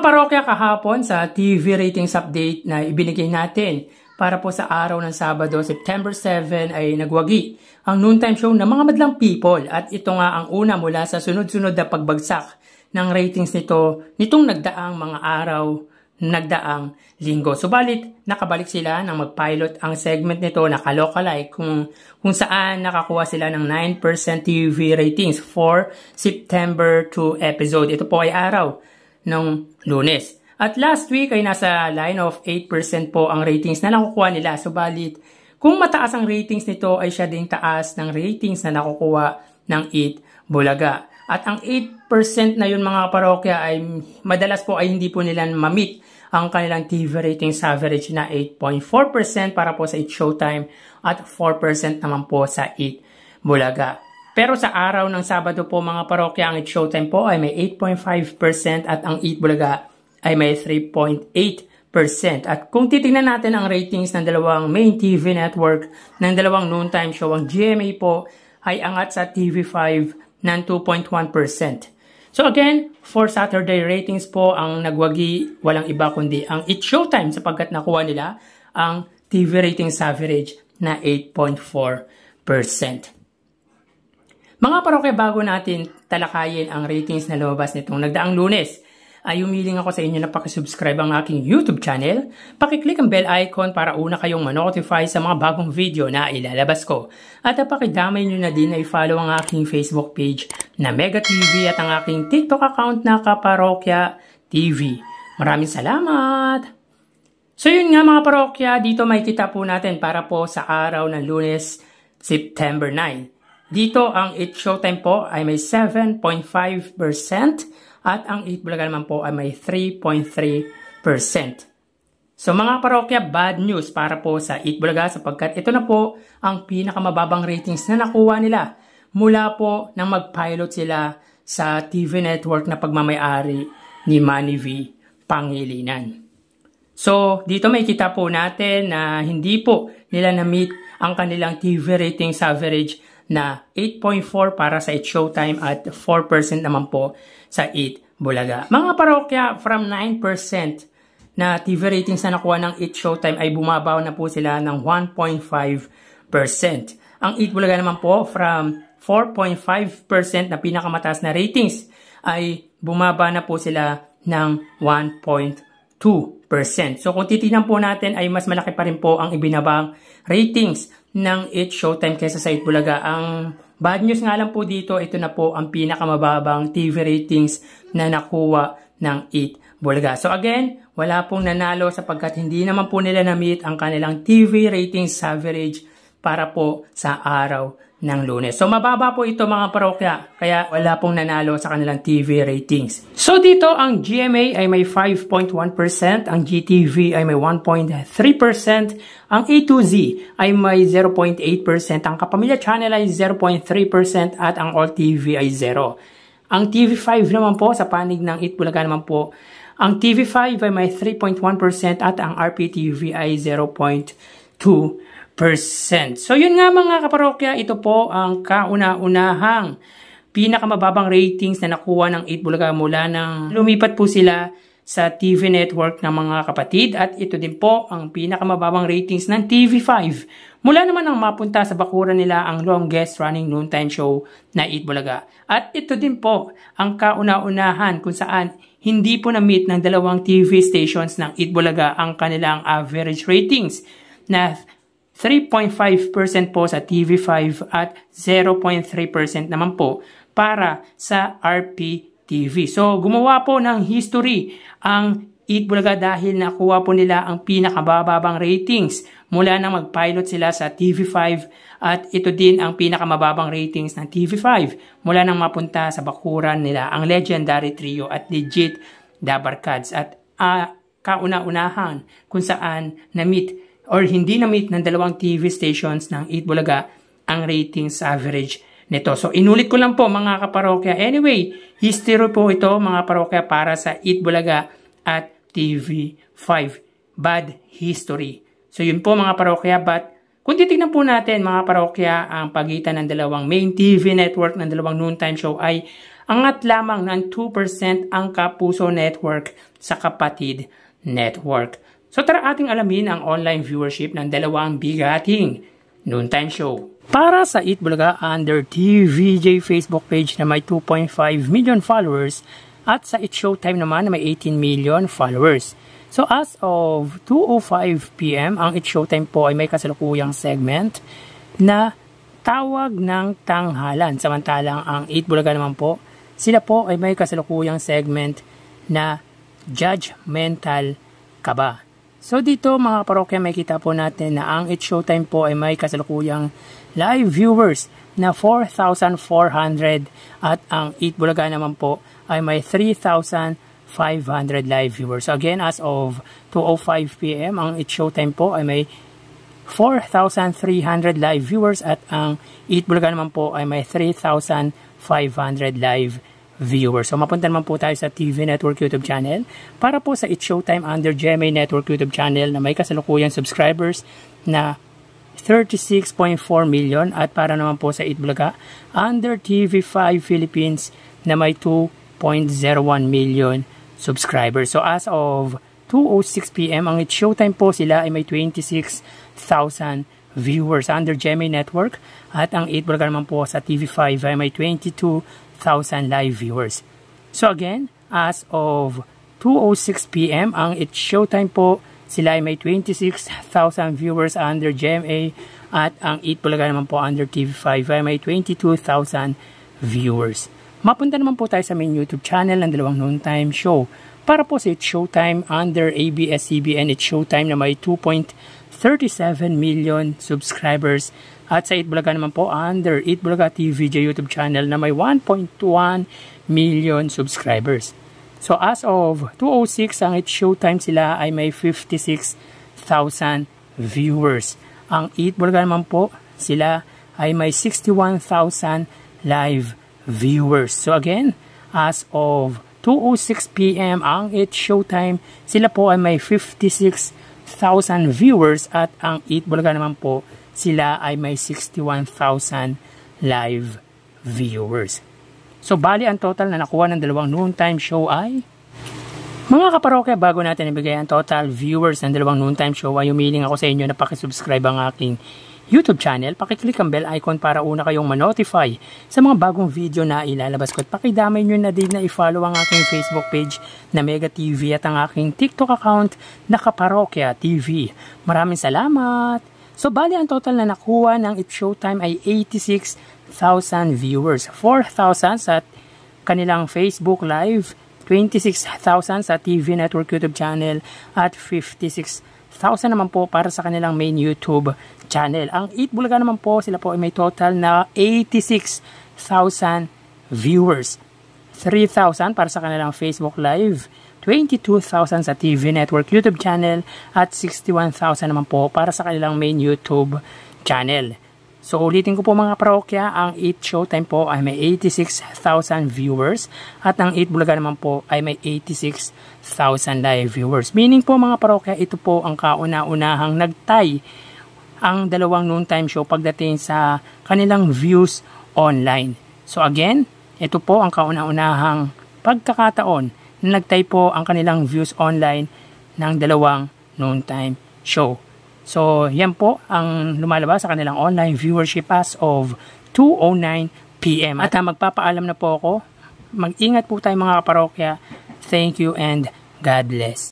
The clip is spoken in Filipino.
Mga parokya, kahapon sa TV ratings update na ibinigay natin para po sa araw ng Sabado, September 7 ay nagwagi ang noontime show ng mga madlang people at ito nga ang una mula sa sunod-sunod na pagbagsak ng ratings nitong nagdaang mga araw, nagdaang linggo. Subalit, nakabalik sila nang mag-pilot ang segment nito na Kalokalike kung saan nakakuha sila ng 9% TV ratings for September 2 episode. Ito po ay araw ng Lunes. At last week ay nasa line of 8% po ang ratings na nakukuha nila. Subalit, kung mataas ang ratings nito ay siya ding taas ng ratings na nakukuha ng Eat Bulaga. At ang 8% na yun mga parokya ay madalas po ay hindi po nila ma-meet ang kanilang TV ratings average na 8.4% para po sa Eat Showtime at 4% naman po sa Eat Bulaga. Pero sa araw ng Sabado po mga parokya, ang Eat Showtime po ay may 8.5% at ang Eat Bulaga ay may 3.8%. At kung titingnan natin ang ratings ng dalawang main TV network ng dalawang noontime show, ang GMA po ay angat sa TV5 ng 2.1%. So again, for Saturday ratings po ang nagwagi walang iba kundi ang Eat Showtime sapagkat nakuha nila ang TV ratings average na 8.4%. Mga parokya, bago natin talakayin ang ratings na lumabas nitong nagdaang Lunes, ay humiling ako sa inyo na pakisubscribe ang aking YouTube channel, pakiclick ang bell icon para una kayong manotify sa mga bagong video na ilalabas ko. At pakidamay nyo na din na i-follow ang aking Facebook page na Mega TV at ang aking TikTok account na Kaparokya TV. Maraming salamat! So yun nga mga parokya, dito makikita po natin para po sa araw ng Lunes, September 9. Dito ang Eat Showtime po ay may 7.5% at ang Eat Bulaga naman po ay may 3.3%. So mga parokya, bad news para po sa Eat Bulaga sapagkat ito na po ang pinakamababang ratings na nakuha nila mula po nang mag-pilot sila sa TV network na pagmamayari ni Manny V. Pangilinan. So dito makikita po natin na hindi po nila na-meet ang kanilang TV ratings average na 8.4 para sa Eat Showtime at 4% naman po sa Eat Bulaga. Mga parokya, from 9% na TV ratings na nakuha ng Eat Showtime ay bumabaw na po sila ng 1.5%. Ang Eat Bulaga naman po, from 4.5% na pinakamataas na ratings ay bumaba na po sila ng 1.2%. So kung titignan po natin ay mas malaki pa rin po ang ibinabang ratings ng Eat Showtime kaysa sa Eat Bulaga. Ang bad news nga lang po dito, ito na po ang pinakamababang TV ratings na nakuha ng Eat Bulaga. So again, wala pong nanalo sapagkat hindi naman po nila na-meet ang kanilang TV ratings average para po sa araw ng Lunes. So mababa po ito mga parokya, kaya wala pong nanalo sa kanilang TV ratings. So dito ang GMA ay may 5.1%, ang GTV ay may 1.3%, ang A2Z ay may 0.8%, ang Kapamilya Channel ay 0.3% at ang All TV ay 0. Ang TV5 naman po sa panig ng Eat Bulaga naman po, ang TV5 ay may 3.1% at ang RPTV ay 0.2%. So yun nga mga kaparokya, ito po ang kauna-unahang pinakamababang ratings na nakuha ng Eat Bulaga mula nang lumipat po sila sa TV network ng mga kapatid at ito din po ang pinakamababang ratings ng TV5 mula naman nang mapunta sa bakuran nila ang longest running noontime show na Eat Bulaga. At ito din po ang kauna-unahan kung saan hindi po na-meet ng dalawang TV stations ng Eat Bulaga ang kanilang average ratings na 3.5% po sa TV5 at 0.3% naman po para sa RPTV. So, gumawa po ng history ang Eat Bulaga dahil nakuha po nila ang pinakamababang ratings mula nang mag-pilot sila sa TV5 at ito din ang pinakamababang ratings ng TV5 mula nang mapunta sa bakuran nila ang Legendary Trio at Legit Dabarkads at kauna-unahan kung saan na-meet or hindi na-meet ng dalawang TV stations ng Eat Bulaga ang ratings average nito. So, inulit ko lang po mga kaparokya. Anyway, history po ito mga parokya para sa Eat Bulaga at TV5. Bad history. So, yun po mga parokya. But, kung titignan po natin mga parokya, ang pagitan ng dalawang main TV network ng dalawang noontime show ay Angat lamang ng 2% ang Kapuso Network sa kapatid network. So tara ating alamin ang online viewership ng dalawang bigating noontime show. Para sa Eat Bulaga under TVJ Facebook page na may 2.5 million followers at sa It Showtime naman na may 18 million followers. So as of 2:05 PM, ang It Showtime po ay may kasalukuyang segment na Tawag ng Tanghalan. Samantalang ang Eat Bulaga naman po, sila po ay may kasalukuyang segment na Judgmental Ka Ba? So dito mga parokya, may kita po natin na ang It Showtime po ay may kasalukuyang live viewers na 4,400 at ang Eat Bulaga naman po ay may 3,500 live viewers. So again, as of 2:05 PM, ang It Showtime po ay may 4,300 live viewers at ang Eat Bulaga naman po ay may 3,500 live viewers. So mapunta naman po tayo sa TV Network YouTube channel para po sa It Showtime under GMA Network YouTube channel na may kasalukuyang subscribers na 36.4 million at para naman po sa Eat Bulaga under TV5 Philippines na may 2.01 million subscribers. So as of 2:06 PM, ang It Showtime po sila ay may 26,000 viewers under GMA Network at ang Eat Bulaga naman po sa TV5 ay may 22,000 live viewers. So again, as of 2:06 PM, ang It Showtime po sila ay may 26,000 viewers under GMA at ang Eat Bulaga naman po under TV5 ay may 22,000 viewers. Mapunta naman po tayo sa main YouTube channel ng dalawang noontime show. Para po sa It Showtime under ABS-CBN It Showtime na may 2.37 million subscribers at sa Eat Bulaga naman po under Eat Bulaga TVJ YouTube channel na may 1.1 million subscribers. So as of 2:06, ang It Showtime sila ay may 56,000 viewers. Ang Eat Bulaga naman po sila ay may 61,000 live viewers. So again, as of 2:06 PM, ang It Showtime, sila po ay may 56,000 viewers at ang Eat Bulaga naman po, sila ay may 61,000 live viewers. So, bali ang total na nakuha ng dalawang noontime show ay, mga kaparokya, bago natin ibigay ang total viewers ng dalawang noontime show, ay humiling ako sa inyo na pakisubscribe ang aking YouTube channel, pakiclick ang bell icon para una kayong ma-notify sa mga bagong video na ilalabas ko. At pakidamay nyo na din na i-follow ang aking Facebook page na Mega TV at ang aking TikTok account na Kaparokya TV. Maraming salamat! So, bali ang total na nakuha ng It Showtime ay 86,000 viewers. 4,000 sa kanilang Facebook Live, 26,000 sa TV Network YouTube channel, at 56,000 naman po para sa kanilang main YouTube channel. Ang Eat Bulaga naman po, sila po ay may total na 86,000 viewers. 3,000 para sa kanilang Facebook Live, 22,000 sa TV Network YouTube channel, at 61,000 naman po para sa kanilang main YouTube channel. So ulitin ko po mga parokya, ang Eat Showtime po ay may 86,000 viewers at ang Eat Bulaga naman po ay may 86,000 live viewers. Meaning po mga parokya, ito po ang kauna-unahang nagtay ang dalawang noontime show pagdating sa kanilang views online. So again, ito po ang kauna-unahang pagkakataon na nagtay po ang kanilang views online ng dalawang noontime show. So, yan po ang lumalabas sa kanilang online viewership as of 2:09 PM. At magpapaalam na po ako. Mag-ingat po tayo mga kaparokya. Thank you and God bless.